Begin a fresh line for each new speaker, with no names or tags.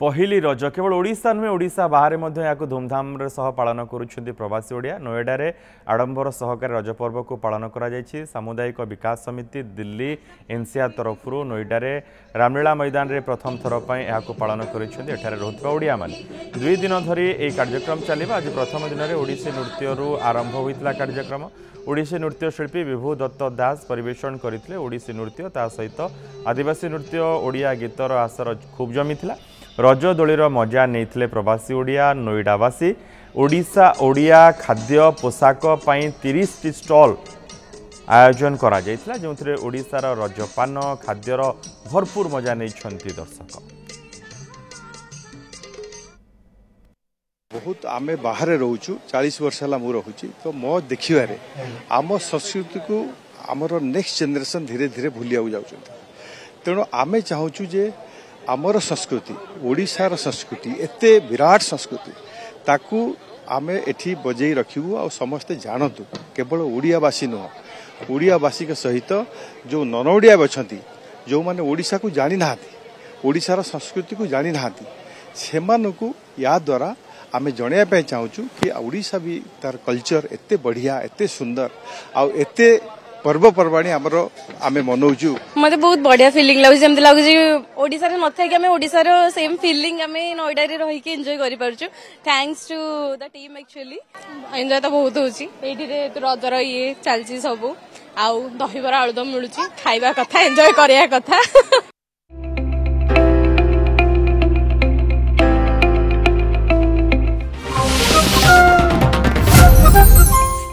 पहली रज केवल ओडिशा नुहे ओडिशा बाहर धूमधाम सह पालन करुछन्ति प्रवासी ओडिया नोएडा रे आडंबर सहकारी रज पर्व को पालन करा जायछि। सामुदायिक विकास समिति दिल्ली एनसीआर तरफ नोएडा रे रामलीला मैदान रे प्रथम थर पई एहाको पालन करिछन्ति। एठारे रहउतबा ओडिया माने 2 दिन धरी ए कार्यक्रम चलिबा। आज प्रथम दिन रे ओडिसी नृत्य रु आरंभ होइतला कार्यक्रम। ओडिसी नृत्य शिल्पी विभू दत्त दास परिवेषण करथिले ओडिसी नृत्य ता सहित आदिवासी नृत्य ओडिया गीतर आसर खूब जमीथिला। रज दोलीर मजा नहीं प्रवासी ओडिया नोएडावासी। ओडिशा ओडिया खाद्य पोशाक 30 टी स्टॉल आयोजन करा जायतिला जोंथरे ओडिशार रजपान खाद्यर भरपूर मजा नहीं दर्शक।
बहुत आमे बाहर रोचु 40 वर्ष है मु रोची तो मो देखिबारे आम संस्कृति को आमर नेक्स्ट जनरेशन धीरे धीरे भूलिया जाउछ। तेणु आमे चाहूँ जे आमर संस्कृति ओडिशार संस्कृति एते विराट संस्कृति ताकू आमे एठी बजई रखिबू आ समस्ते जानतु। केवल ओडियावासी नुह ओडियावासी के सहित जो नन ओडिया बछंती जो माने ओडिशा को जानी नाहांती ओडिशार संस्कृति को जानी नाहांती सेमानकु या द्वारा आमे जणिया पे चाहूँ कि ओडिशा भी तार कल्चर एते बढ़िया एते सुंदर आ एते पर्वपर्वाणी आमर आमे मनौचु।
मते बहुत बढ़िया फीलिंग लागु जेमते लागु जे ओडिसा रे नथै कि आमे ओडिसा रो सेम फीलिंग आमे नोएडा रे रही के एन्जॉय करि परछु। Thanks to the team actually enjoy त बहुत होची। एठी रे रजर ये चलची सब आउ दहीबरा आलुदम मिलुची खाइबा कथा एन्जॉय करिया कथा।